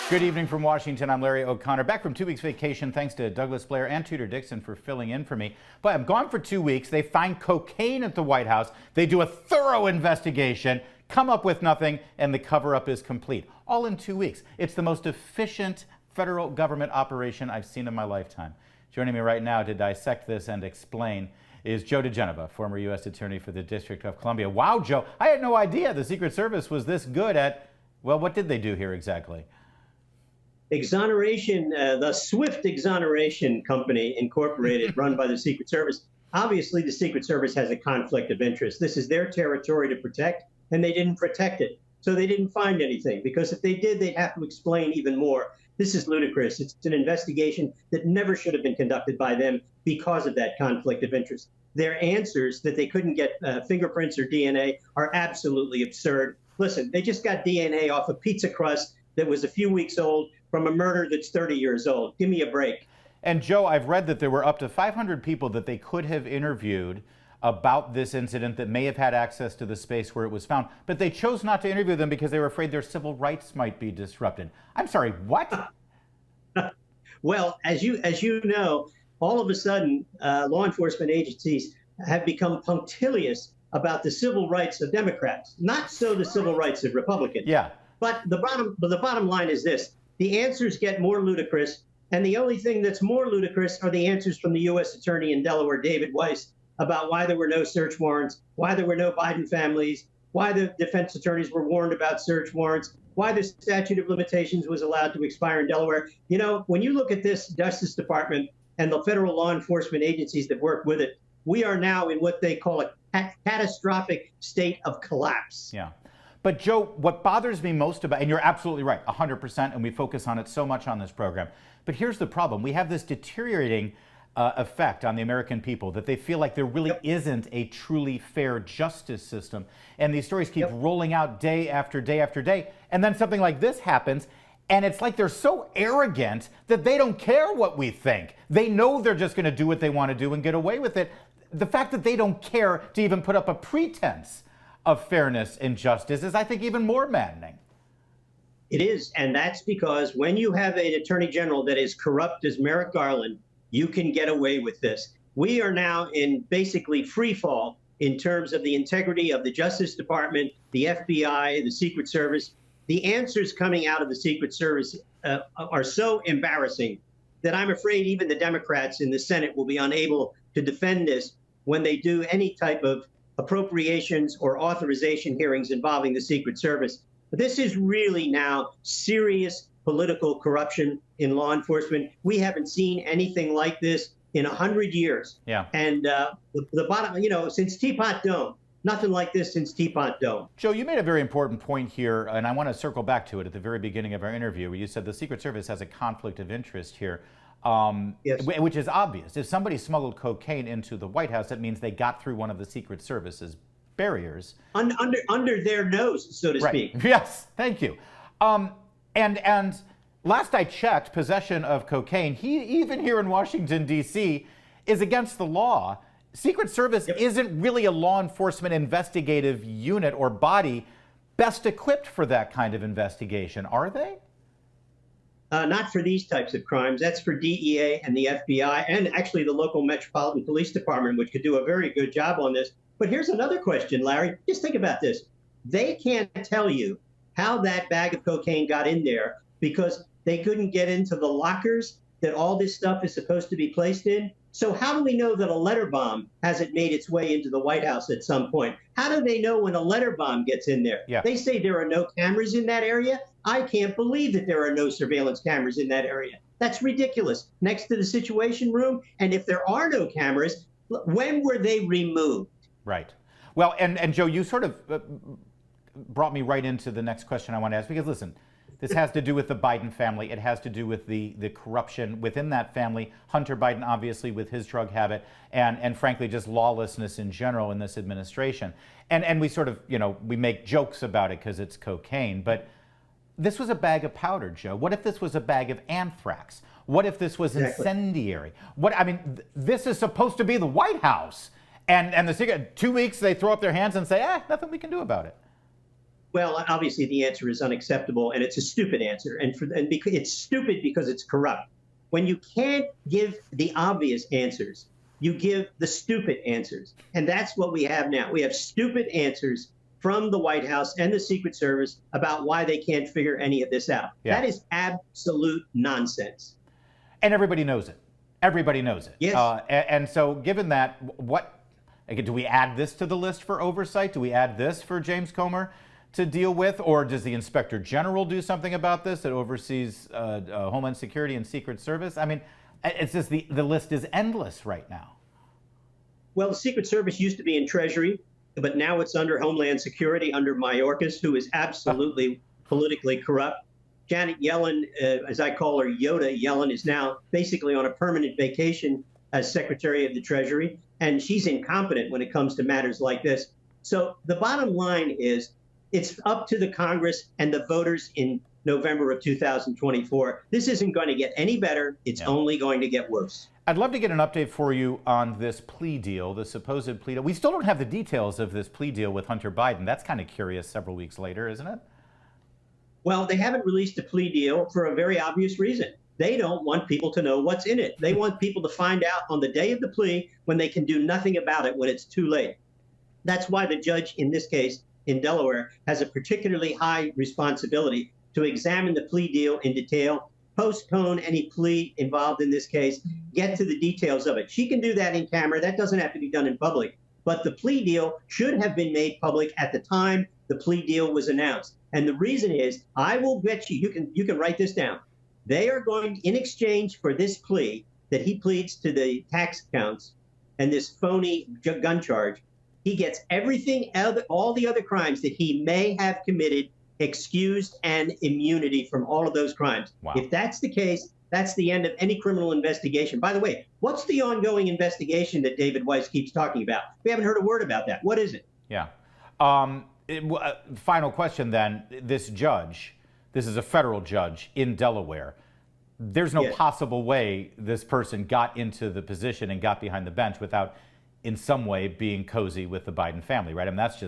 Good evening from Washington. I'm Larry O'Connor, back from 2 weeks vacation. Thanks to Douglas Blair and Tudor Dixon for filling in for me. But I'm gone for 2 weeks. They find cocaine at the White House. They do a thorough investigation, come up with nothing, and the cover-up is complete. All in 2 weeks. It's the most efficient federal government operation I've seen in my lifetime. Joining me right now to dissect this and explain is Joe diGenova, former U.S. Attorney for the District of Columbia. Wow, Joe, I had no idea the Secret Service was this good at, well, what did they do here exactly? Exoneration, the Swift Exoneration Company Incorporated, run by the Secret Service. Obviously, the Secret Service has a conflict of interest. This is their territory to protect, and they didn't protect it. So they didn't find anything, because if they did, they'd have to explain even more. This is ludicrous. It's an investigation that never should have been conducted by them because of that conflict of interest. Their answers that they couldn't get fingerprints or DNA are absolutely absurd. Listen, they just got DNA off a pizza crust that was a few weeks old from a murder that's 30 years old. Give me a break. And Joe, I've read that there were up to 500 people that they could have interviewed about this incident that may have had access to the space where it was found, but they chose not to interview them because they were afraid their civil rights might be disrupted. I'm sorry, what? Well, as you know, all of a sudden, law enforcement agencies have become punctilious about the civil rights of Democrats, not so the civil rights of Republicans. Yeah. But the bottom line is this. The answers get more ludicrous, and the only thing that's more ludicrous are the answers from the U.S. Attorney in Delaware, David Weisz, about why there were no search warrants, why there were no Biden families, why the defense attorneys were warned about search warrants, why the statute of limitations was allowed to expire in Delaware. You know, when you look at this Justice Department and the federal law enforcement agencies that work with it, we are now in what they call a catastrophic state of collapse. Yeah. But Joe, what bothers me most about, and you're absolutely right, 100%, and we focus on it so much on this program, but here's the problem. We have this deteriorating effect on the American people that they feel like there really isn't a truly fair justice system. And these stories keep rolling out day after day after day. And then something like this happens, and it's like they're so arrogant that they don't care what we think. They know they're just going to do what they want to do and get away with it. The fact that they don't care to even put up a pretense of fairness and justice is, I think, even more maddening. It is, and that's because when you have an attorney general that is corrupt as Merrick Garland, you can get away with this. We are now in basically free fall in terms of the integrity of the Justice Department, the FBI, the Secret Service. The answers coming out of the Secret Service are so embarrassing that I'm afraid even the Democrats in the Senate will be unable to defend this when they do any type of appropriations or authorization hearings involving the Secret Service. But this is really now serious political corruption in law enforcement. We haven't seen anything like this in 100 years. Yeah. And the bottom, you know, since Teapot Dome, nothing like this since Teapot Dome. Joe, you made a very important point here, and I want to circle back to it at the very beginning of our interview, where you said the Secret Service has a conflict of interest here. Yes. Which is obvious. If somebody smuggled cocaine into the White House, that means they got through one of the Secret Service's barriers. Under their nose, so to speak. Yes, thank you. And last I checked, possession of cocaine, even here in Washington, D.C., is against the law. Secret Service isn't really a law enforcement investigative unit or body best equipped for that kind of investigation, are they? Not for these types of crimes. That's for DEA and the FBI and actually the local Metropolitan Police Department, which could do a very good job on this. But here's another question, Larry. Just think about this. They can't tell you how that bag of cocaine got in there because they couldn't get into the lockers that all this stuff is supposed to be placed in. So how do we know that a letter bomb hasn't made its way into the White House at some point? How do they know when a letter bomb gets in there? Yeah. They say there are no cameras in that area. I can't believe that there are no surveillance cameras in that area. That's ridiculous. Next to the Situation Room. And if there are no cameras, when were they removed? Right. Well, and Joe, you sort of brought me right into the next question I want to ask, because listen, this has to do with the Biden family. It has to do with the corruption within that family. Hunter Biden, obviously, with his drug habit, and frankly, just lawlessness in general in this administration. And we sort of, you know, we make jokes about it because it's cocaine, but this was a bag of powder, Joe. What if this was a bag of anthrax? What if this was incendiary? This is supposed to be the White House. And the secret, 2 weeks, they throw up their hands and say, nothing we can do about it. Well, obviously the answer is unacceptable, and it's a stupid answer, and because it's stupid because it's corrupt. When you can't give the obvious answers, you give the stupid answers, and that's what we have now. We have stupid answers from the White House and the Secret Service about why they can't figure any of this out. Yeah. That is absolute nonsense. And everybody knows it. Everybody knows it. Yes. And so given that, again, do we add this to the list for oversight? Do we add this for James Comer to deal with? Or does the Inspector General do something about this that oversees Homeland Security and Secret Service? I mean, it's just the list is endless right now. Well, the Secret Service used to be in Treasury, but now it's under Homeland Security, under Mayorkas, who is absolutely politically corrupt. Janet Yellen, as I call her, Yoda Yellen, is now basically on a permanent vacation as Secretary of the Treasury, and she's incompetent when it comes to matters like this. So the bottom line is it's up to the Congress and the voters in November of 2024. This isn't going to get any better. It's only going to get worse. I'd love to get an update for you on this plea deal, the supposed plea deal. We still don't have the details of this plea deal with Hunter Biden. That's kind of curious several weeks later, isn't it? Well, they haven't released a plea deal for a very obvious reason. They don't want people to know what's in it. They want people to find out on the day of the plea when they can do nothing about it when it's too late. That's why the judge in this case in Delaware has a particularly high responsibility to examine the plea deal in detail, postpone any plea involved in this case, get to the details of it. She can do that in camera. That doesn't have to be done in public. But the plea deal should have been made public at the time the plea deal was announced. And the reason is, I will bet you can write this down. They are going, in exchange for this plea that he pleads to the tax counts and this phony gun charge, he gets everything, all the other crimes that he may have committed, excused and immunity from all of those crimes. Wow. If that's the case, that's the end of any criminal investigation. By the way, what's the ongoing investigation that David Weisz keeps talking about? We haven't heard a word about that. What is it? Yeah. Final question then. This judge, this is a federal judge in Delaware. There's no possible way this person got into the position and got behind the bench without in some way being cozy with the Biden family, right? I mean, that's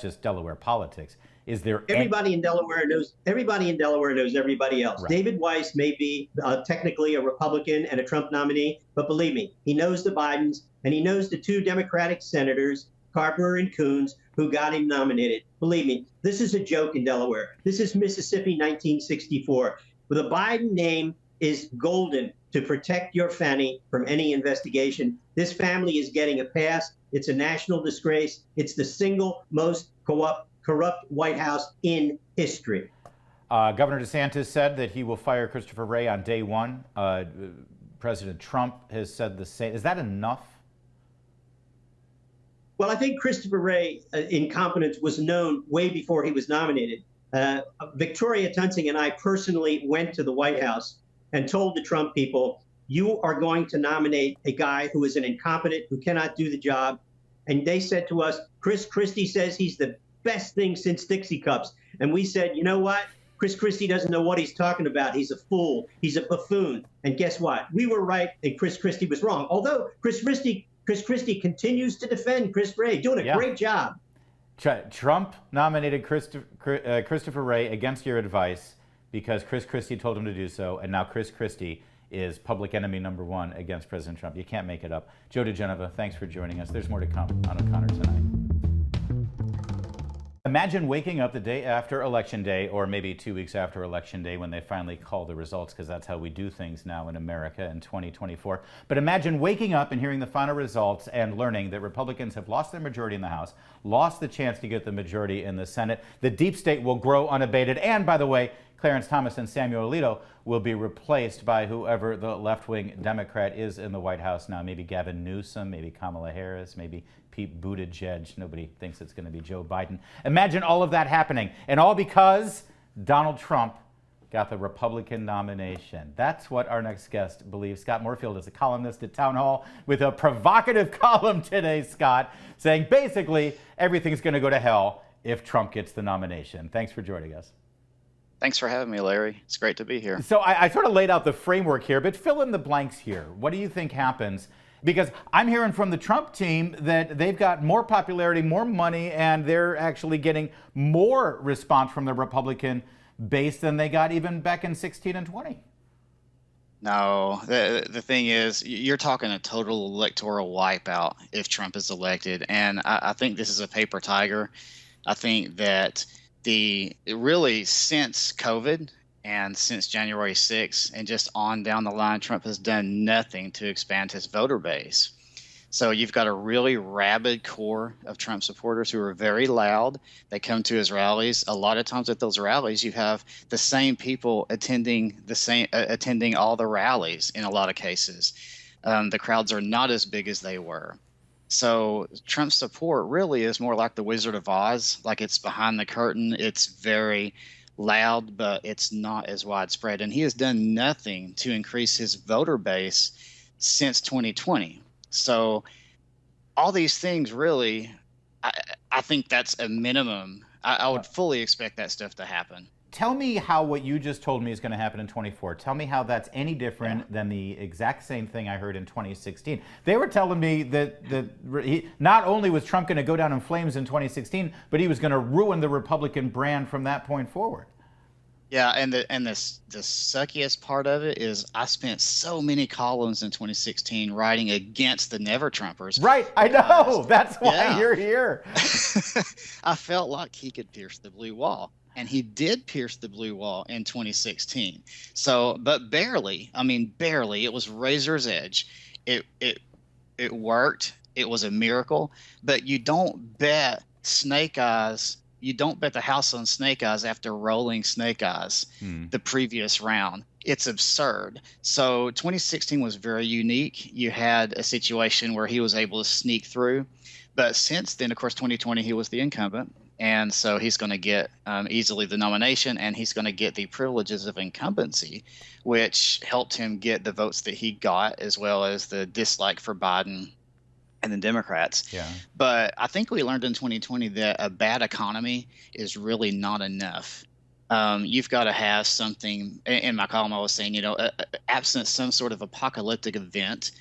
just Delaware politics. Is there everybody in Delaware knows everybody else. Right. David Weisz may be technically a Republican and a Trump nominee, but believe me, he knows the Bidens and he knows the two Democratic senators, Carper and Coons, who got him nominated. Believe me, this is a joke in Delaware. This is Mississippi 1964. The Biden name is golden to protect your Fanny from any investigation. This family is getting a pass. It's a national disgrace. It's the single most corrupt White House in history. Governor DeSantis said that he will fire Christopher Wray on day one. President Trump has said the same. Is that enough? Well, I think Christopher Wray's incompetence was known way before he was nominated. Victoria Tunsing and I personally went to the White House and told the Trump people, you are going to nominate a guy who is an incompetent, who cannot do the job. And they said to us, Chris Christie says he's the best thing since Dixie Cups. And we said, you know what? Chris Christie doesn't know what he's talking about. He's a fool. He's a buffoon. And guess what? We were right and Chris Christie was wrong. Although Chris Christie continues to defend Chris Wray, doing a great job. Trump nominated Christopher Wray against your advice because Chris Christie told him to do so, and now Chris Christie is public enemy number one against President Trump. You can't make it up. Joe diGenova, thanks for joining us. There's more to come on O'Connor Tonight. Imagine waking up the day after Election Day, or maybe 2 weeks after Election Day when they finally call the results, because that's how we do things now in America in 2024. But imagine waking up and hearing the final results and learning that Republicans have lost their majority in the House, lost the chance to get the majority in the Senate. The deep state will grow unabated. And by the way, Clarence Thomas and Samuel Alito will be replaced by whoever the left-wing Democrat is in the White House now. Maybe Gavin Newsom, maybe Kamala Harris, maybe Pete Buttigieg. Nobody thinks it's going to be Joe Biden. Imagine all of that happening, and all because Donald Trump got the Republican nomination. That's what our next guest believes. Scott Moorfield is a columnist at Town Hall with a provocative column today, Scott, saying basically everything's going to go to hell if Trump gets the nomination. Thanks for joining us. Thanks for having me, Larry. It's great to be here. So I sort of laid out the framework here, but fill in the blanks here. What do you think happens Because I'm hearing from the Trump team that they've got more popularity, more money, and they're actually getting more response from the Republican base than they got even back in 16 and 20. No, the thing is, you're talking a total electoral wipeout if Trump is elected. And I think this is a paper tiger. I think that really since COVID and since January 6th and just on down the line, Trump has done nothing to expand his voter base. So you've got a really rabid core of Trump supporters who are very loud. They come to his rallies. A lot of times at those rallies, you have the same people attending all the rallies in a lot of cases. The crowds are not as big as they were. So Trump's support really is more like the Wizard of Oz, like it's behind the curtain. It's very loud, but it's not as widespread. And he has done nothing to increase his voter base since 2020. So all these things really, I think that's a minimum. I would fully expect that stuff to happen. Tell me how what you just told me is going to happen in 24. Tell me how that's any different than the exact same thing I heard in 2016. They were telling me that not only was Trump going to go down in flames in 2016, but he was going to ruin the Republican brand from that point forward. Yeah, and the suckiest part of it is I spent so many columns in 2016 writing against the Never Trumpers. Right, I know. That's why you're here. I felt like he could pierce the blue wall, and he did pierce the blue wall in 2016. So, but barely. I mean, barely. It was razor's edge. It worked. It was a miracle. But you don't bet snake eyes. You don't bet the house on snake eyes after rolling snake eyes the previous round. It's absurd. So 2016 was very unique. You had a situation where he was able to sneak through. But since then, of course, 2020, he was the incumbent. And so he's going to get easily the nomination, and he's going to get the privileges of incumbency, which helped him get the votes that he got, as well as the dislike for Biden and the Democrats. Yeah. But I think we learned in 2020 that a bad economy is really not enough. You've got to have something. In my column, I was saying, absent some sort of apocalyptic event,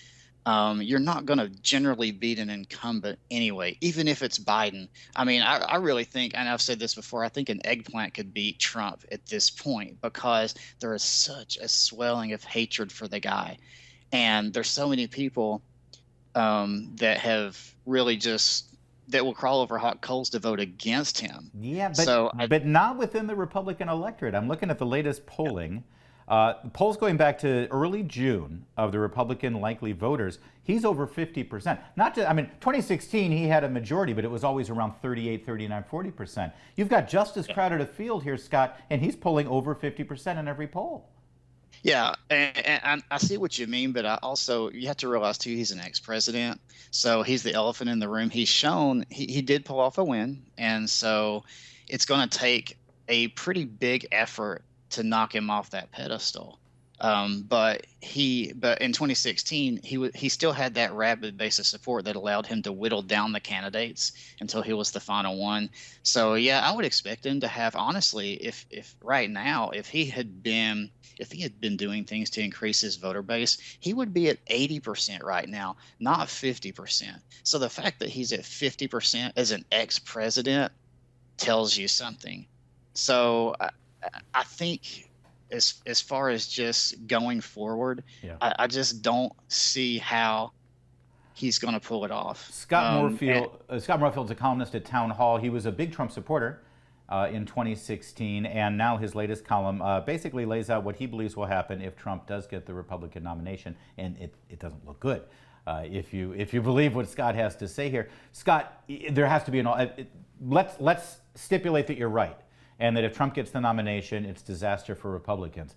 you're not going to generally beat an incumbent anyway, even if it's Biden. I mean, I really think, and I've said this before, I think an eggplant could beat Trump at this point because there is such a swelling of hatred for the guy. And there's so many people that have really that will crawl over hot coals to vote against him. Yeah, but not within the Republican electorate. I'm looking at the latest polling. Polls going back to early June of the Republican likely voters, he's over 50%. Not just, I mean, 2016 he had a majority, but it was always around 38, 39, 40%. You've got just as crowded a field here, Scott, and he's polling over 50% in every poll. Yeah, and I see what you mean, but you have to realize too, he's an ex-president, so he's the elephant in the room. He's shown he did pull off a win, and so it's going to take a pretty big effort to knock him off that pedestal. But in 2016 he still had that rabid base of support that allowed him to whittle down the candidates until he was the final one. So yeah, I would expect him to have, honestly, if right now, if he had been doing things to increase his voter base, he would be at 80% right now, not 50%. So the fact that he's at 50% as an ex-president tells you something. So I think as far as just going forward, I just don't see how he's going to pull it off. Scott Morefield's a columnist at Town Hall. He was a big Trump supporter in 2016, and now his latest column basically lays out what he believes will happen if Trump does get the Republican nomination, and it doesn't look good. If you believe what Scott has to say here, Scott, there has to be let's stipulate that you're right, and that if Trump gets the nomination, it's disaster for Republicans.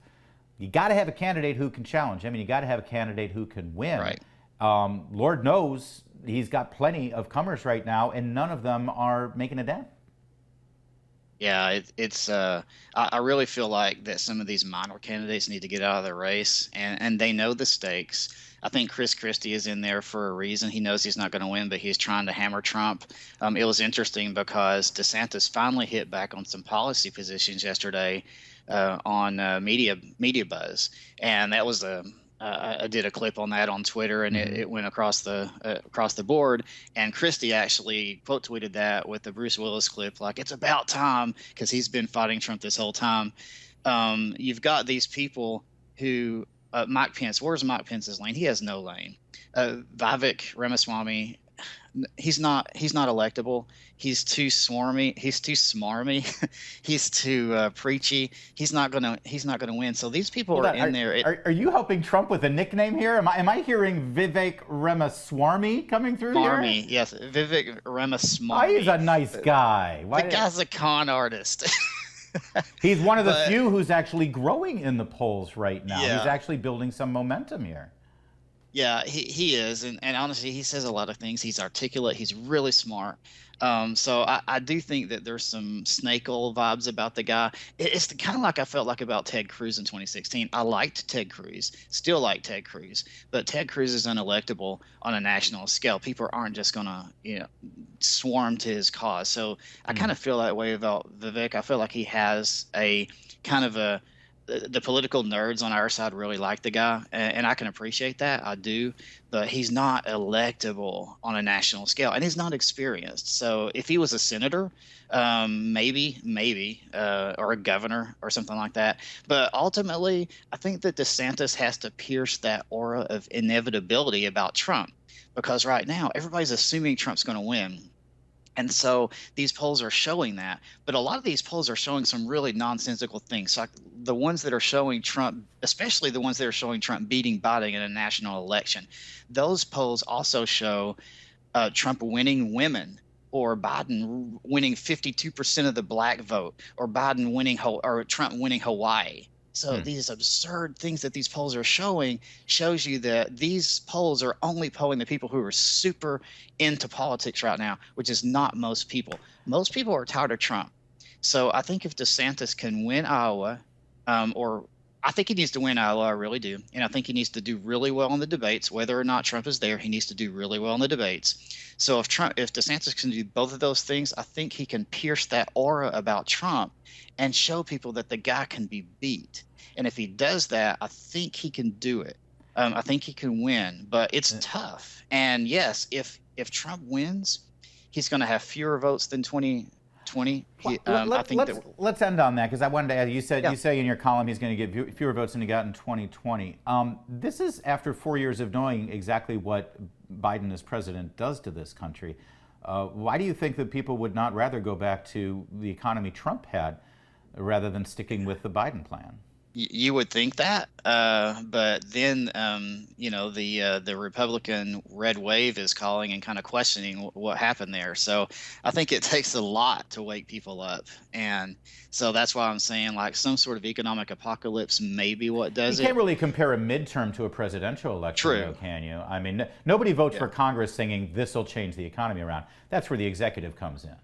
You got to have a candidate who can challenge. I mean, you got to have a candidate who can win. Right. Lord knows he's got plenty of comers right now, and none of them are making a dent. Yeah, I really feel like that some of these minor candidates need to get out of the race, and they know the stakes. I think Chris Christie is in there for a reason. He knows he's not going to win, but he's trying to hammer Trump. It was interesting because DeSantis finally hit back on some policy positions yesterday on media buzz, and that was I did a clip on that on Twitter, and it went across the board. And Christie actually quote tweeted that with the Bruce Willis clip, like, it's about time, because he's been fighting Trump this whole time. You've got these people who Mike Pence. Where's Mike Pence's lane? He has no lane. Vivek Ramaswamy. He's not electable. He's too swarmy. He's too smarmy. He's too preachy. He's not gonna win. So these people are in there. Are you helping Trump with a nickname here? Am I hearing Vivek Ramaswamy coming through Smarmy, here? yes, Vivek Ramaswamy. Oh, he's a nice guy. The guy's a con artist. He's one of the few who's actually growing in the polls right now. Yeah. He's actually building some momentum here. Yeah, he is, and honestly, he says a lot of things. He's articulate. He's really smart. So I do think that there's some snake oil vibes about the guy. It's kind of like I felt like about Ted Cruz in 2016. I liked Ted Cruz, still like Ted Cruz, but Ted Cruz is unelectable on a national scale. People aren't just gonna, swarm to his cause. So I kind of feel that way about Vivek. I feel like he has a kind of the political nerds on our side really like the guy, and I can appreciate that. I do, but he's not electable on a national scale, and he's not experienced. So if he was a senator, maybe, or a governor or something like that. But ultimately, I think that DeSantis has to pierce that aura of inevitability about Trump, because right now everybody's assuming Trump's going to win. And so these polls are showing that, but a lot of these polls are showing some really nonsensical things. So the ones that are showing Trump, especially the ones that are showing Trump beating Biden in a national election, those polls also show Trump winning women, or Biden winning 52% of the black vote, or Biden winning or Trump winning Hawaii. So these absurd things that these polls are showing shows you that these polls are only polling the people who are super into politics right now, which is not most people. Most people are tired of Trump. So I think if DeSantis can win Iowa, or I think he needs to win Iowa, I really do. And I think he needs to do really well in the debates. Whether or not Trump is there, he needs to do really well in the debates. So if DeSantis can do both of those things, I think he can pierce that aura about Trump and show people that the guy can be beat. And if he does that, I think he can do it. I think he can win, but it's tough. And yes, if Trump wins, he's going to have fewer votes than 2020. Let's end on that, because I wanted to add, you say in your column he's going to get fewer votes than he got in 2020. This is after 4 years of knowing exactly what Biden as president does to this country. Why do you think that people would not rather go back to the economy Trump had rather than sticking with the Biden plan? You would think that, but then the Republican red wave is calling and kind of questioning what happened there. So I think it takes a lot to wake people up, and so that's why I'm saying, like, some sort of economic apocalypse may be what does it. You can't really compare a midterm to a presidential election, though, can you? I mean, nobody votes for Congress singing this will change the economy around. That's where the executive comes in.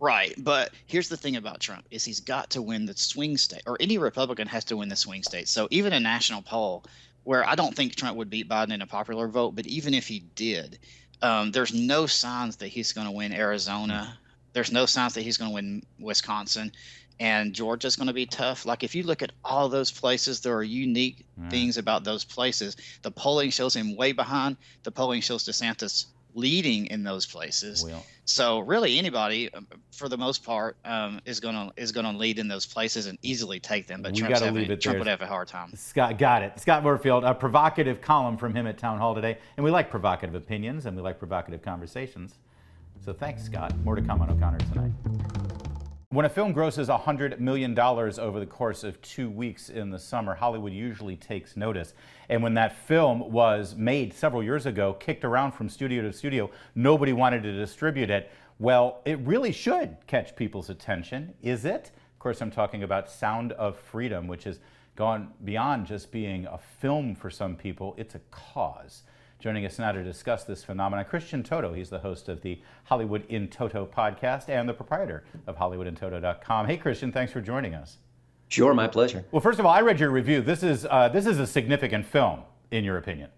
Right, but here's the thing about Trump is he's got to win the swing state, or any Republican has to win the swing state. So even a national poll, where I don't think Trump would beat Biden in a popular vote, but even if he did, there's no signs that he's going to win Arizona. There's no signs that he's going to win Wisconsin, and Georgia's going to be tough. Like, if you look at all those places, there are unique things about those places. The polling shows him way behind. The polling shows DeSantis leading in those places. So really anybody, for the most part, is gonna lead in those places and easily take them. But Trump would have a hard time. Scott, got it. Scott Moorfield, a provocative column from him at Town Hall today. And we like provocative opinions, and we like provocative conversations. So thanks, Scott. More to come on O'Connor tonight. When a film grosses $100 million over the course of 2 weeks in the summer, Hollywood usually takes notice. And when that film was made several years ago, kicked around from studio to studio, nobody wanted to distribute it. Well, it really should catch people's attention, is it? Of course, I'm talking about Sound of Freedom, which has gone beyond just being a film for some people. It's a cause. Joining us now to discuss this phenomenon, Christian Toto. He's the host of the Hollywood in Toto podcast and the proprietor of HollywoodInToto.com. Hey, Christian, thanks for joining us. Sure, my pleasure. Well, first of all, I read your review. This is a significant film, in your opinion.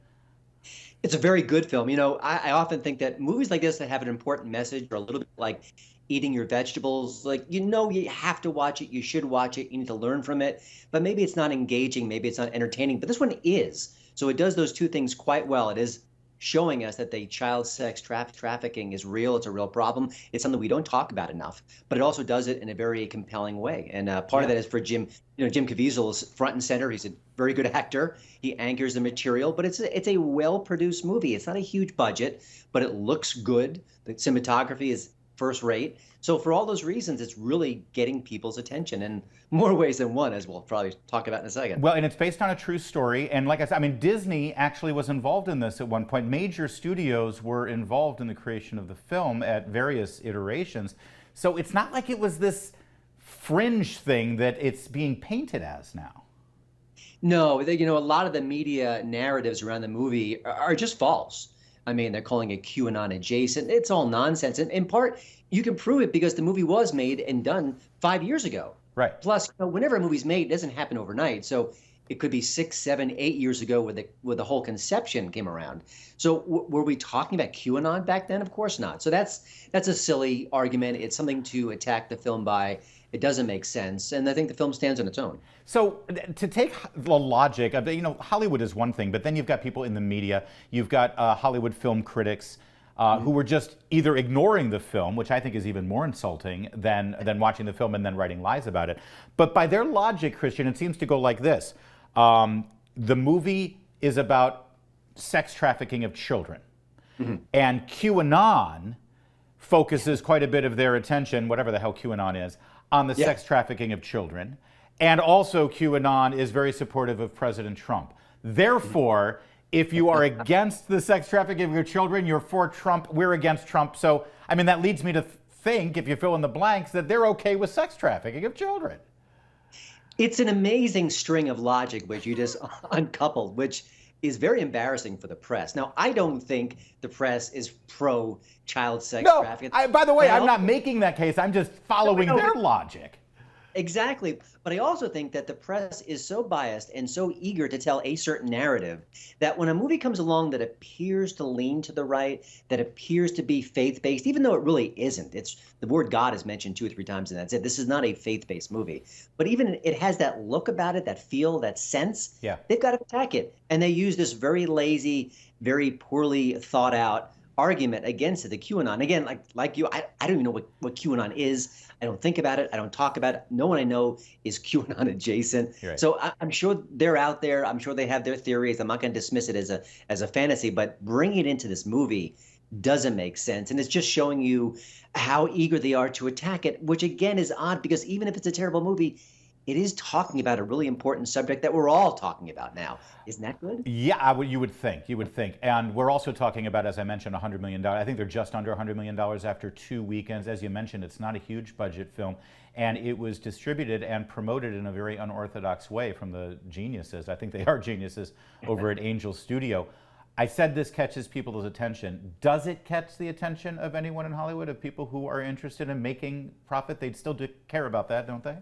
It's a very good film. You know, I often think that movies like this that have an important message are a little bit like eating your vegetables. Like, you have to watch it. You should watch it. You need to learn from it. But maybe it's not engaging. Maybe it's not entertaining. But this one is. So it does those two things quite well. It is showing us that the child sex trafficking is real. It's a real problem. It's something we don't talk about enough, but it also does it in a very compelling way. And part of that is for Jim Caviezel's front and center. He's a very good actor. He anchors the material, but it's a well-produced movie. It's not a huge budget, but it looks good. The cinematography is first rate. So for all those reasons, it's really getting people's attention in more ways than one, as we'll probably talk about in a second. Well, and it's based on a true story. And like I said, I mean, Disney actually was involved in this at one point. Major studios were involved in the creation of the film at various iterations. So it's not like it was this fringe thing that it's being painted as now. No, a lot of the media narratives around the movie are just false. I mean, they're calling it QAnon adjacent. It's all nonsense. And in part, you can prove it because the movie was made and done 5 years ago. Right. Plus, whenever a movie's made, it doesn't happen overnight. So it could be 6, 7, 8 years ago where the whole conception came around. So were we talking about QAnon back then? Of course not. So that's a silly argument. It's something to attack the film by. It doesn't make sense. And I think the film stands on its own. So to take the logic of, Hollywood is one thing, but then you've got people in the media, you've got Hollywood film critics who were just either ignoring the film, which I think is even more insulting than watching the film and then writing lies about it. But by their logic, Christian, it seems to go like this. The movie is about sex trafficking of children. Mm-hmm. And QAnon focuses quite a bit of their attention, whatever the hell QAnon is, on the sex trafficking of children. And also QAnon is very supportive of President Trump. Therefore, if you are against the sex trafficking of children, you're for Trump, we're against Trump. So, I mean, that leads me to think, if you fill in the blanks, that they're okay with sex trafficking of children. It's an amazing string of logic which you just uncoupled, which is very embarrassing for the press. Now, I don't think the press is pro-child sex trafficking. By the way, I'm not making that case. I'm just following their logic. Exactly. But I also think that the press is so biased and so eager to tell a certain narrative that when a movie comes along that appears to lean to the right, that appears to be faith-based, even though it really isn't. The word God is mentioned 2 or 3 times, and that's it. This is not a faith-based movie. But even it has that look about it, that feel, that sense. Yeah. They've got to attack it. And they use this very lazy, very poorly thought out argument against it, the QAnon. Again, like you, I don't even know what QAnon is. I don't think about it. I don't talk about it. No one I know is QAnon adjacent. Right. So I'm sure they're out there. I'm sure they have their theories. I'm not going to dismiss it as a fantasy, but bringing it into this movie doesn't make sense. And it's just showing you how eager they are to attack it, which again is odd because even if it's a terrible movie, it is talking about a really important subject that we're all talking about now. Isn't that good? Yeah, you would think. You would think. And we're also talking about, as I mentioned, $100 million. I think they're just under $100 million after 2 weekends. As you mentioned, it's not a huge budget film. And it was distributed and promoted in a very unorthodox way from the geniuses. I think they are geniuses over at Angel Studio. I said this catches people's attention. Does it catch the attention of anyone in Hollywood, of people who are interested in making profit? They'd still care about that, don't they?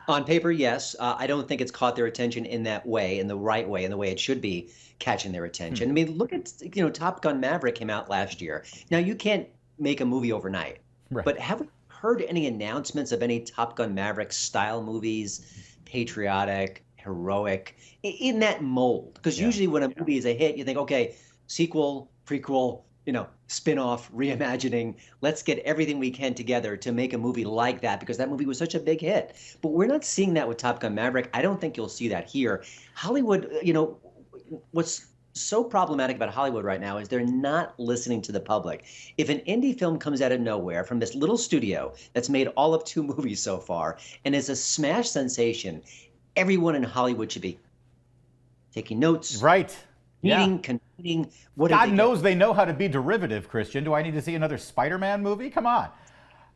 On paper, yes. I don't think it's caught their attention in that way, in the right way, in the way it should be catching their attention. I mean, look at, Top Gun Maverick came out last year. Now, you can't make a movie overnight, but have we heard any announcements of any Top Gun Maverick style movies, patriotic, heroic, in that mold? Because usually when a movie is a hit, you think, okay, sequel, prequel, spin-off, reimagining. Let's get everything we can together to make a movie like that because that movie was such a big hit. But we're not seeing that with Top Gun Maverick. I don't think you'll see that here. Hollywood, what's so problematic about Hollywood right now is they're not listening to the public. If an indie film comes out of nowhere from this little studio that's made all of 2 movies so far and is a smash sensation, everyone in Hollywood should be taking notes. Right. Competing. God knows they know how to be derivative, Christian. Do I need to see another Spider-Man movie? Come on.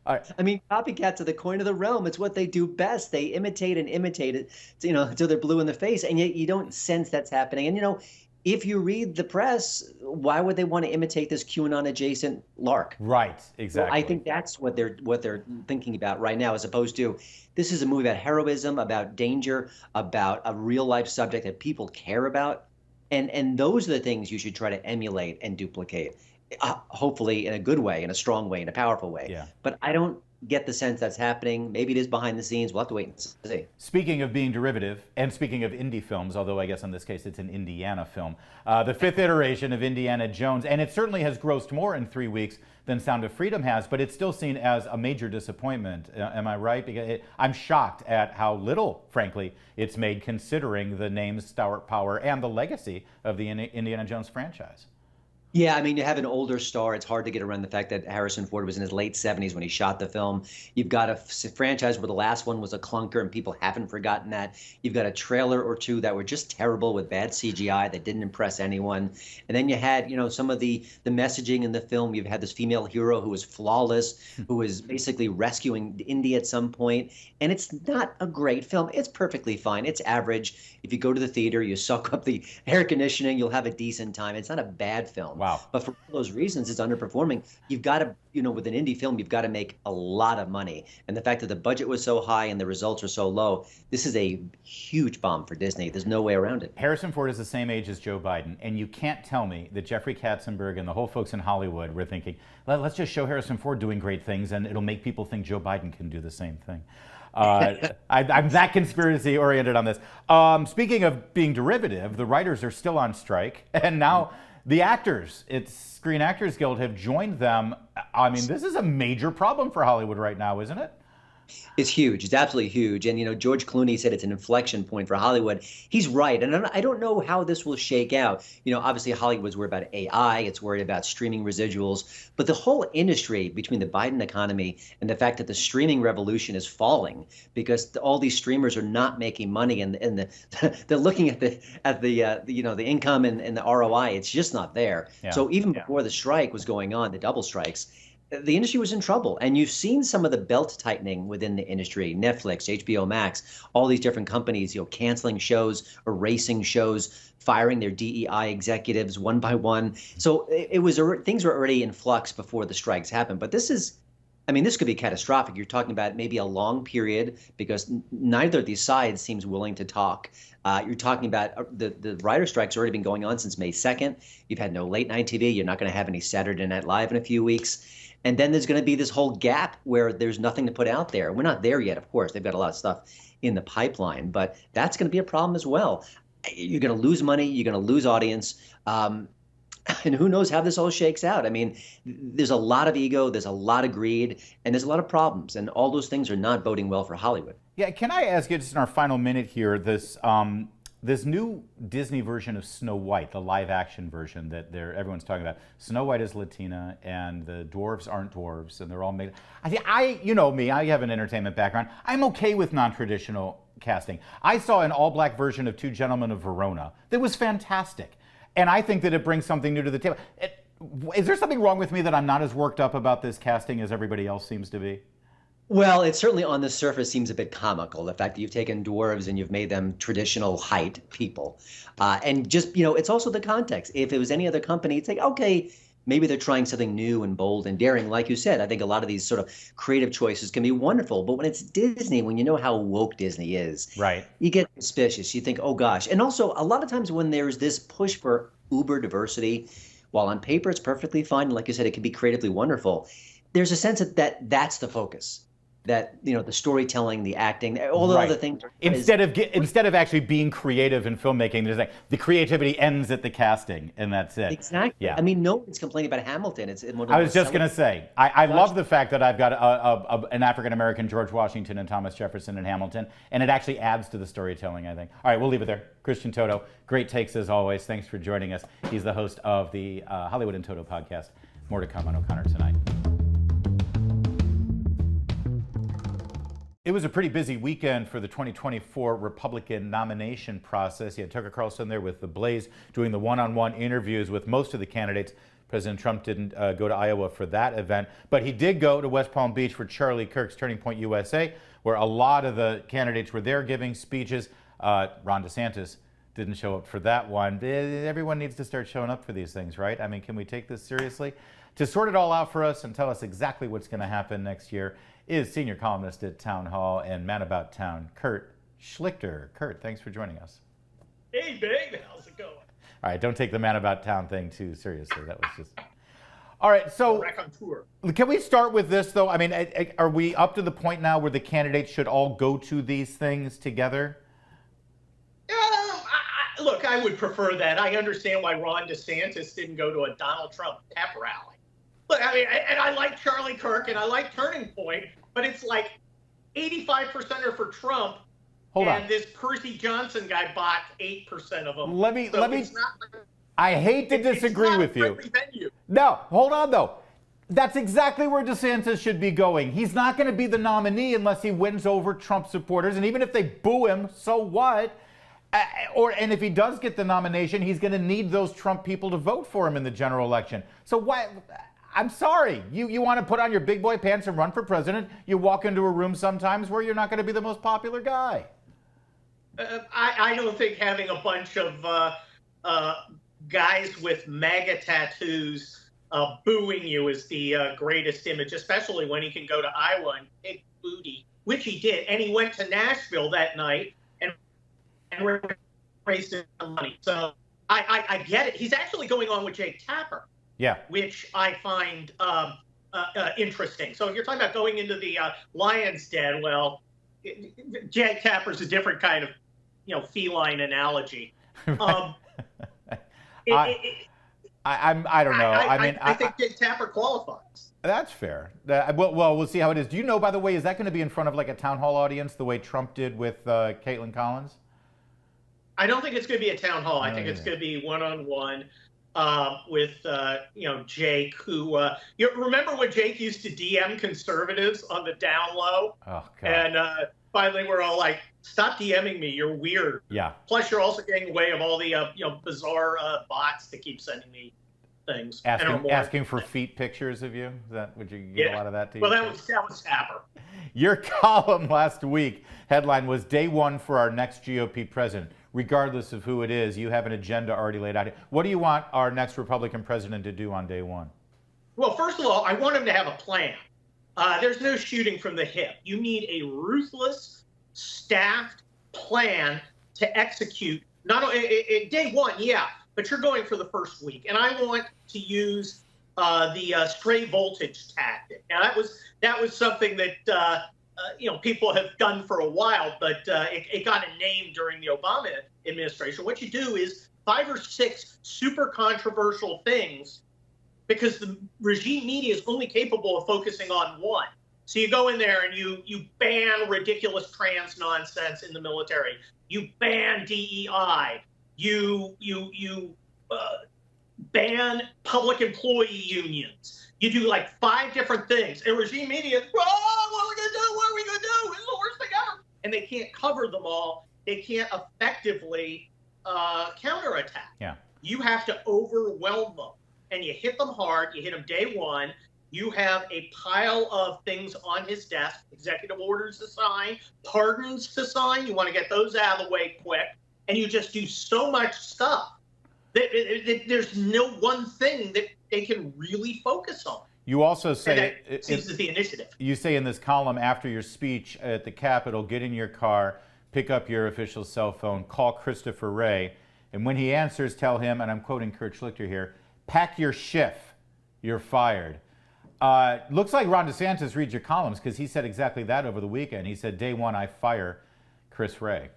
I mean, copycats are the coin of the realm. It's what they do best. They imitate and imitate it, until they're blue in the face. And yet you don't sense that's happening. And, if you read the press, why would they want to imitate this QAnon adjacent lark? Right, exactly. Well, I think that's what they're thinking about right now, as opposed to this is a movie about heroism, about danger, about a real life subject that people care about. And those are the things you should try to emulate and duplicate, hopefully in a good way, in a strong way, in a powerful way. Yeah. But I don't get the sense that's happening. Maybe it is behind the scenes. We'll have to wait and see. Speaking of being derivative, and speaking of indie films, although I guess in this case it's an Indiana film, the fifth iteration of Indiana Jones, and it certainly has grossed more in 3 weeks than Sound of Freedom has, but it's still seen as a major disappointment. Am I right? Because I'm shocked at how little, frankly, it's made considering the name, stalwart power, and the legacy of the Indiana Jones franchise. Yeah, I mean, you have an older star. It's hard to get around the fact that Harrison Ford was in his late 70s when he shot the film. You've got a franchise where the last one was a clunker and people haven't forgotten that. You've got a trailer or two that were just terrible with bad CGI that didn't impress anyone. And then you had, some of the messaging in the film. You've had this female hero who was flawless, who was basically rescuing Indy at some point. And it's not a great film. It's perfectly fine. It's average. If you go to the theater, you suck up the air conditioning, you'll have a decent time. It's not a bad film. Wow. But for all those reasons, it's underperforming. You've got to, with an indie film, you've got to make a lot of money. And the fact that the budget was so high and the results are so low, this is a huge bomb for Disney. There's no way around it. Harrison Ford is the same age as Joe Biden, and you can't tell me that Jeffrey Katzenberg and the whole folks in Hollywood were thinking, let's just show Harrison Ford doing great things, and it'll make people think Joe Biden can do the same thing. I'm that conspiracy oriented on this. Speaking of being derivative, the writers are still on strike, and now the actors, Screen Actors Guild, have joined them. I mean, this is a major problem for Hollywood right now, isn't it? It's huge. It's absolutely huge. And, George Clooney said it's an inflection point for Hollywood. He's right. And I don't know how this will shake out. Obviously Hollywood's worried about AI. It's worried about streaming residuals. But the whole industry, between the Biden economy and the fact that the streaming revolution is falling because all these streamers are not making money and they're looking at the income and the ROI. It's just not there. Yeah. So even before the strike was going on, the double strikes, the industry was in trouble. And you've seen some of the belt tightening within the industry. Netflix, HBO Max, all these different companies, canceling shows, erasing shows, firing their DEI executives one by one. So things were already in flux before the strikes happened. But this could be catastrophic. You're talking about maybe a long period because neither of these sides seems willing to talk. You're talking about the writer strike's already been going on since May 2nd. You've had no late night TV. You're not going to have any Saturday Night Live in a few weeks. And then there's going to be this whole gap where there's nothing to put out there. We're not there yet, of course. They've got a lot of stuff in the pipeline, but that's going to be a problem as well. You're going to lose money. You're going to lose audience. And who knows how this all shakes out. I mean, there's a lot of ego, there's a lot of greed, and there's a lot of problems. And all those things are not boding well for Hollywood. Yeah, can I ask you, just in our final minute here, this new Disney version of Snow White, the live-action version that everyone's talking about. Snow White is Latina, and the dwarves aren't dwarves, and they're all made. You know me, I have an entertainment background. I'm okay with non-traditional casting. I saw an all-black version of Two Gentlemen of Verona that was fantastic, and I think that it brings something new to the table. Is there something wrong with me that I'm not as worked up about this casting as everybody else seems to be? Well, it certainly on the surface seems a bit comical, the fact that you've taken dwarves and you've made them traditional height people. And just, it's also the context. If it was any other company, it's like, okay, maybe they're trying something new and bold and daring. Like you said, I think a lot of these sort of creative choices can be wonderful. But when it's Disney, when you know how woke Disney is, right, you get suspicious. You think, oh, gosh. And also, a lot of times when there's this push for uber diversity, while on paper it's perfectly fine, and like you said, it can be creatively wonderful, there's a sense that that's the focus. That the storytelling, the acting, all the other things. Instead of actually being creative in filmmaking, there's the creativity ends at the casting, and that's it. Exactly. Yeah. I mean, no one's complaining about Hamilton. I was just going to say, I love the fact that I've got an African American George Washington and Thomas Jefferson in Hamilton, and it actually adds to the storytelling, I think. All right, we'll leave it there. Christian Toto, great takes as always. Thanks for joining us. He's the host of the Hollywood in Toto podcast. More to come on O'Connor Tonight. It was a pretty busy weekend for the 2024 Republican nomination process. You had Tucker Carlson there with The Blaze doing the one-on-one interviews with most of the candidates. President Trump didn't go to Iowa for that event, but he did go to West Palm Beach for Charlie Kirk's Turning Point USA, where a lot of the candidates were there giving speeches. Ron DeSantis didn't show up for that one. Everyone needs to start showing up for these things, right? I mean, can we take this seriously? To sort it all out for us and tell us exactly what's going to happen next year is senior columnist at Town Hall and Man About Town, Kurt Schlichter. Kurt, thanks for joining us. Hey, babe, how's it going? All right, don't take the Man About Town thing too seriously. That was just... All right, so raconteur. can we start with this, though? I mean, are we up to the point now where the candidates should all go to these things together? Look, I would prefer that. I understand why Ron DeSantis didn't go to a Donald Trump pep rally. Look, I mean, and I like Charlie Kirk and I like Turning Point, but it's like 85% are for Trump. Hold on. And this Percy Johnson guy bought 8% of them. Let me. I hate to disagree with you. No, hold on though. That's exactly where DeSantis should be going. He's not going to be the nominee unless he wins over Trump supporters, and even if they boo him, so what? And if he does get the nomination, he's going to need those Trump people to vote for him in the general election. So why? I'm sorry. You want to put on your big boy pants and run for president. You walk into a room sometimes where you're not going to be the most popular guy. I don't think having a bunch of guys with MAGA tattoos booing you is the greatest image, especially when he can go to Iowa and pick booty, which he did. And he went to Nashville that night and raised some money. So I get it. He's actually going on with Jake Tapper. Yeah. Which I find interesting. So if you're talking about going into the lion's den, well, Jake Tapper's a different kind of, feline analogy. I don't know. I think Jake Tapper qualifies. That's fair. Well, we'll see how it is. Do you know, by the way, is that going to be in front of like a town hall audience the way Trump did with Caitlin Collins? I don't think it's going to be a town hall. I think it's going to be one-on-one with, Jake, who, you remember when Jake used to DM conservatives on the down low? Oh, God. And finally we're all like, stop DMing me. You're weird. Yeah. Plus, you're also getting in the way of all the, bizarre bots that keep sending me things. Asking for feet pictures of you? Would you get a lot of that to you? Well, that was Tapper. Your column last week, headline was Day One for Our Next GOP President. Regardless of who it is, you have an agenda already laid out. What do you want our next Republican president to do on day one? Well, first of all, I want him to have a plan. There's no shooting from the hip. You need a ruthless, staffed plan to execute. Not only day one, yeah, but you're going for the first week. And I want to use the stray voltage tactic. Now, that was something that people have done for a while, but it got a name during the Obama administration. What you do is 5 or 6 super controversial things, because the regime media is only capable of focusing on one. So you go in there and you ban ridiculous trans nonsense in the military. You ban DEI. You ban public employee unions. You do like 5 different things. And regime media, what are we going to do? What are we going to do? This is the worst thing ever. And they can't cover them all. They can't effectively counterattack. Yeah. You have to overwhelm them. And you hit them hard. You hit them day one. You have a pile of things on his desk, executive orders to sign, pardons to sign. You want to get those out of the way quick. And you just do so much stuff that there's no one thing that they can really focus on. You also say that seizes the initiative. You say in this column, after your speech at the Capitol, get in your car, pick up your official cell phone, call Christopher Wray, and when he answers, tell him, and I'm quoting Kurt Schlichter here, pack your schiff, you're fired. Looks like Ron DeSantis reads your columns, because he said exactly that over the weekend. He said, day one, I fire Chris Wray.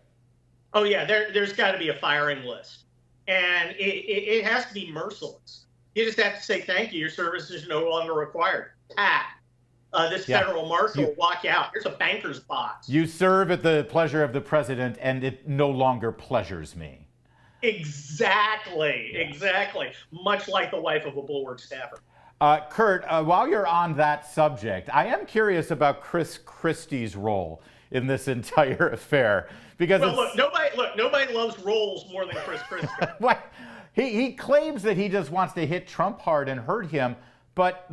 Oh, yeah, there's got to be a firing list. And it has to be merciless. You just have to say, thank you, your service is no longer required. This federal marshal will walk out. Here's a banker's box. You serve at the pleasure of the president, and it no longer pleasures me. Exactly. Much like the wife of a bulwark staffer. Kurt, while you're on that subject, I am curious about Chris Christie's role in this entire affair, because nobody loves roles more than Chris Christie. He claims that he just wants to hit Trump hard and hurt him, but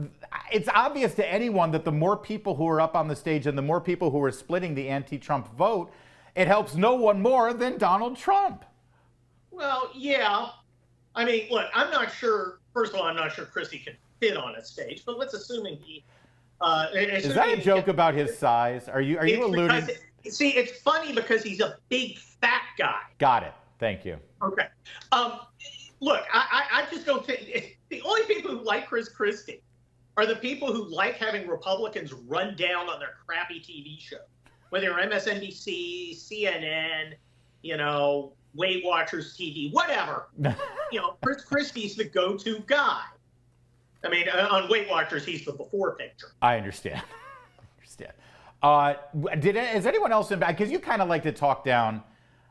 it's obvious to anyone that the more people who are up on the stage and the more people who are splitting the anti-Trump vote, it helps no one more than Donald Trump. Well, yeah. I mean, look, I'm not sure. First of all, I'm not sure Christie can fit on a stage, but let's assuming he. Is that a joke about his size? Are you alluding? See, it's funny because he's a big fat guy. Got it. Thank you. Okay. look, I just don't think the only people who like Chris Christie are the people who like having Republicans run down on their crappy TV show, whether you're MSNBC, CNN, Weight Watchers TV, whatever. Chris Christie's the go-to guy. I mean, on Weight Watchers, he's the before picture. I understand. Is anyone else in back? Because you kind of like to talk down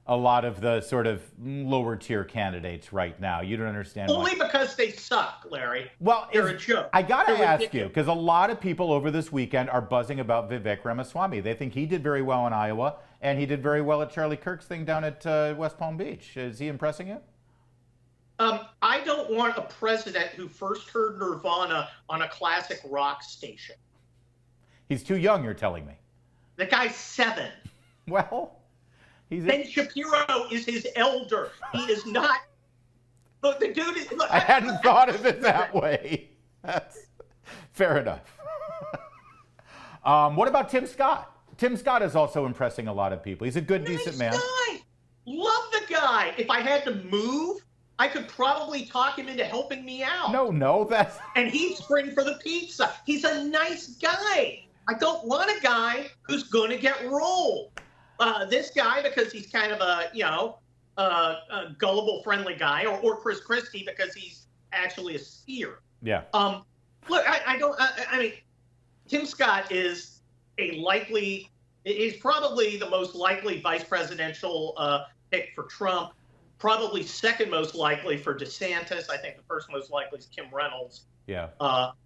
a lot of the sort of lower tier candidates right now. You don't understand. Only because they suck, Larry. Well, they're a joke. I got to ask you, because a lot of people over this weekend are buzzing about Vivek Ramaswamy. They think he did very well in Iowa, and he did very well at Charlie Kirk's thing down at West Palm Beach. Is he impressing you? I don't want a president who first heard Nirvana on a classic rock station. He's too young, you're telling me. The guy's 7. Well, Ben Shapiro is his elder. He is not. Look, the dude is. Look, I hadn't thought of it that way. That's fair enough. What about Tim Scott? Tim Scott is also impressing a lot of people. He's a good, decent man. Guy. Love the guy. If I had to move, I could probably talk him into helping me out. No, that's. And he'd spring for the pizza. He's a nice guy. I don't want a guy who's going to get rolled. This guy, because he's kind of a gullible, friendly guy, or Chris Christie, because he's actually a seer. Yeah. Look, I mean, Tim Scott is he's probably the most likely vice presidential pick for Trump, probably second most likely for DeSantis. I think the first most likely is Kim Reynolds. Yeah.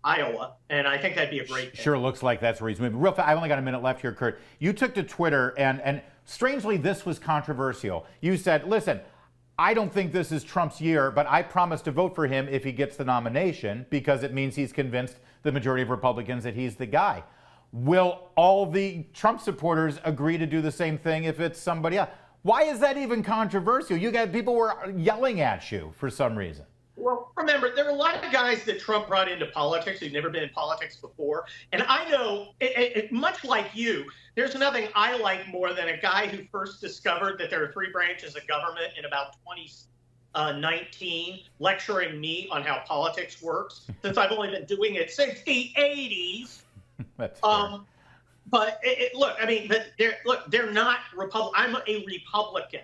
Iowa, and I think that'd be a great pick. Sure looks like that's where he's moving. Real fast, I only got a minute left here, Kurt. You took to Twitter, and strangely, this was controversial. You said, listen, I don't think this is Trump's year, but I promise to vote for him if he gets the nomination because it means he's convinced the majority of Republicans that he's the guy. Will all the Trump supporters agree to do the same thing if it's somebody else? Why is that even controversial? You got people were yelling at you for some reason. Well, remember, there are a lot of guys that Trump brought into politics who've never been in politics before. And I know, much like you, there's nothing I like more than a guy who first discovered that there are 3 branches of government in about 2019, lecturing me on how politics works, since I've only been doing it since the 80s. That's fair. But look, I mean, they're not Republican. I'm a Republican.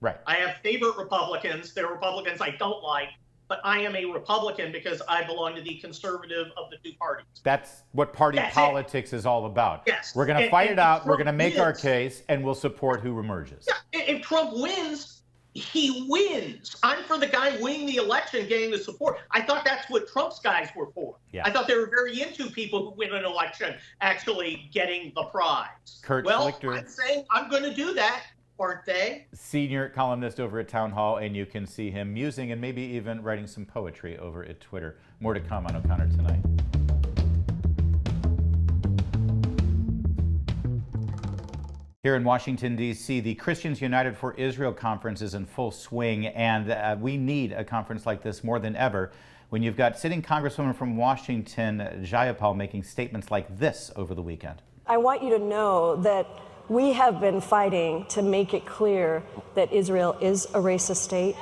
Right. I have favorite Republicans. There are Republicans I don't like. But I am a Republican because I belong to the conservative of the 2 parties. That's what party politics is all about. Yes. We're going to fight it out. We're going to make our case, and we'll support who emerges. Yeah. If Trump wins, he wins. I'm for the guy winning the election, getting the support. I thought that's what Trump's guys were for. Yeah. I thought they were very into people who win an election actually getting the prize. Schlichter. I'm saying I'm going to do that. Aren't they? Senior columnist over at Town Hall, and you can see him musing and maybe even writing some poetry over at Twitter. More to come on O'Connor Tonight. Here in Washington, D.C., the Christians United for Israel conference is in full swing, and we need a conference like this more than ever when you've got sitting Congresswoman from Washington, Jayapal, making statements like this over the weekend. I want you to know that we have been fighting to make it clear that Israel is a racist state.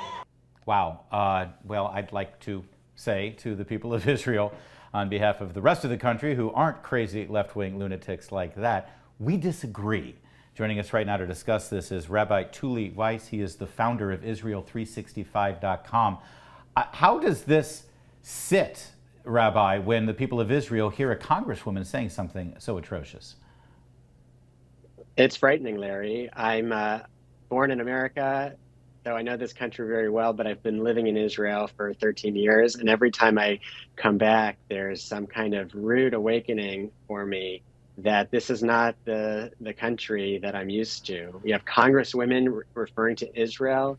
Wow. Well, I'd like to say to the people of Israel, on behalf of the rest of the country who aren't crazy left-wing lunatics like that, we disagree. Joining us right now to discuss this is Rabbi Naphtali Weisz. He is the founder of Israel365.com. How does this sit, Rabbi, when the people of Israel hear a congresswoman saying something so atrocious? It's frightening, Larry. I'm born in America, so I know this country very well, but I've been living in Israel for 13 years, and every time I come back, there's some kind of rude awakening for me that this is not the country that I'm used to. You have congresswomen referring to Israel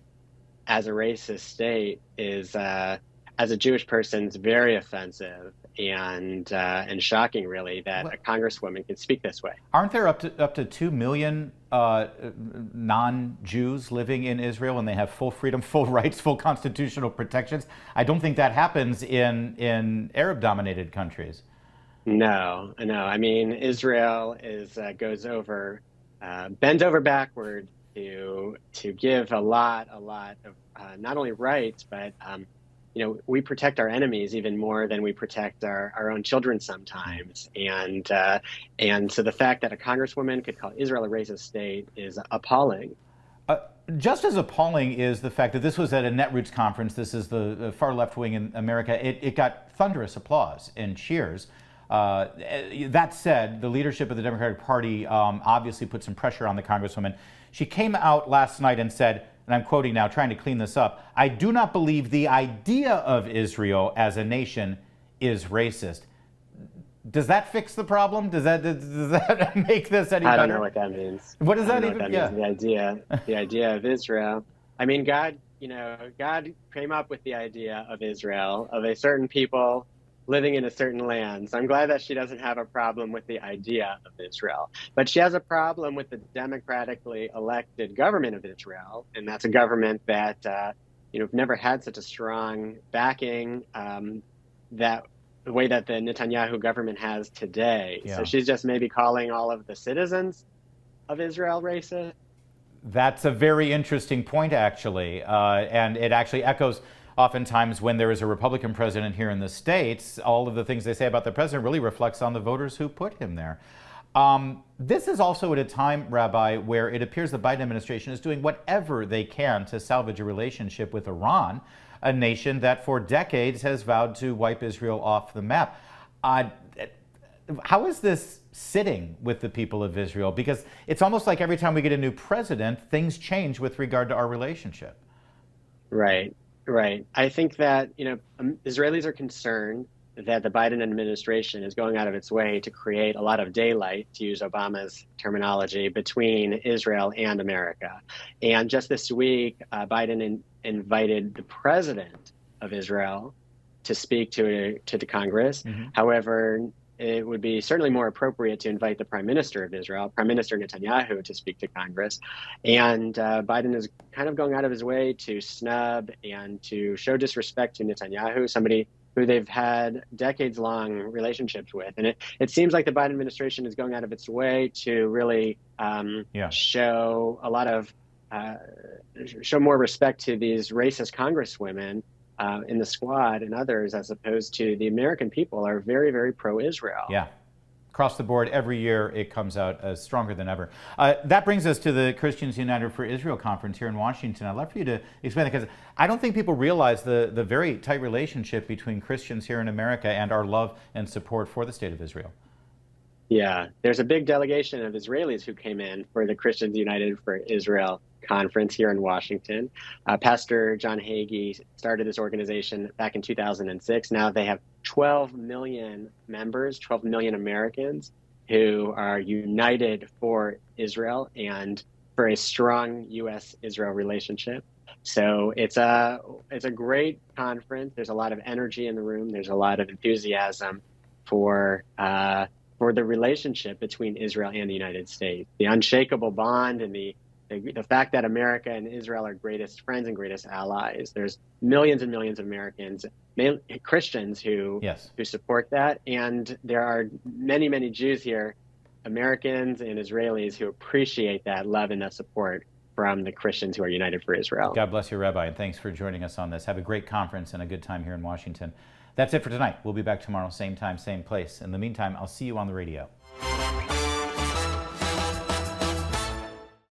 as a racist state is, as a Jewish person, it's very offensive and shocking, really, that a congresswoman can speak this way. Aren't there up to 2 million non-Jews living in Israel, and they have full freedom, full rights, full constitutional protections? I don't think that happens in Arab-dominated countries. No. I mean, Israel bends over backward to give a lot of not only rights, but we protect our enemies even more than we protect our own children sometimes. And so the fact that a congresswoman could call Israel a racist state is appalling. Just as appalling is the fact that this was at a Netroots conference. This is the far left wing in America. It got thunderous applause and cheers. That said, the leadership of the Democratic Party obviously put some pressure on the Congresswoman. She came out last night and said, and I'm quoting now, trying to clean this up, "I do not believe the idea of Israel as a nation is racist." Does that fix the problem? Does that make this any better? I don't know what that means. What does that even mean? The idea of Israel. I mean, God came up with the idea of Israel, of a certain people living in a certain land. So I'm glad that she doesn't have a problem with the idea of Israel. But she has a problem with the democratically elected government of Israel. And that's a government that, never had such a strong backing that the way that the Netanyahu government has today. Yeah. So she's just maybe calling all of the citizens of Israel racist. That's a very interesting point, actually. And it actually echoes oftentimes when there is a Republican president here in the States, all of the things they say about the president really reflects on the voters who put him there. This is also at a time, Rabbi, where it appears the Biden administration is doing whatever they can to salvage a relationship with Iran, a nation that for decades has vowed to wipe Israel off the map. How is this sitting with the people of Israel? Because it's almost like every time we get a new president, things change with regard to our relationship. Right. I think that, Israelis are concerned that the Biden administration is going out of its way to create a lot of daylight, to use Obama's terminology, between Israel and America. And just this week, Biden invited the president of Israel to speak to the Congress. Mm-hmm. However, it would be certainly more appropriate to invite the Prime Minister of Israel, Prime Minister Netanyahu, to speak to Congress. And Biden is kind of going out of his way to snub and to show disrespect to Netanyahu, somebody who they've had decades-long relationships with. And it seems like the Biden administration is going out of its way to really show a lot of, show more respect to these racist congresswomen in the squad and others, as opposed to the American people are very, very pro-Israel. Yeah. Across the board, every year it comes out stronger than ever. That brings us to the Christians United for Israel conference here in Washington. I'd love for you to explain that, because I don't think people realize the very tight relationship between Christians here in America and our love and support for the state of Israel. Yeah, there's a big delegation of Israelis who came in for the Christians United for Israel conference here in Washington. Pastor John Hagee started this organization back in 2006. Now they have 12 million members, 12 million Americans who are united for Israel and for a strong U.S.-Israel relationship. So it's a great conference. There's a lot of energy in the room. There's a lot of enthusiasm for the relationship between Israel and the United States, the unshakable bond and the fact that America and Israel are greatest friends and greatest allies. There's millions and millions of Americans, Christians who support that. And there are many, many Jews here, Americans and Israelis, who appreciate that love and that support from the Christians who are united for Israel. God bless you, Rabbi, and thanks for joining us on this. Have a great conference and a good time here in Washington. That's it for tonight. We'll be back tomorrow, same time, same place. In the meantime, I'll see you on the radio.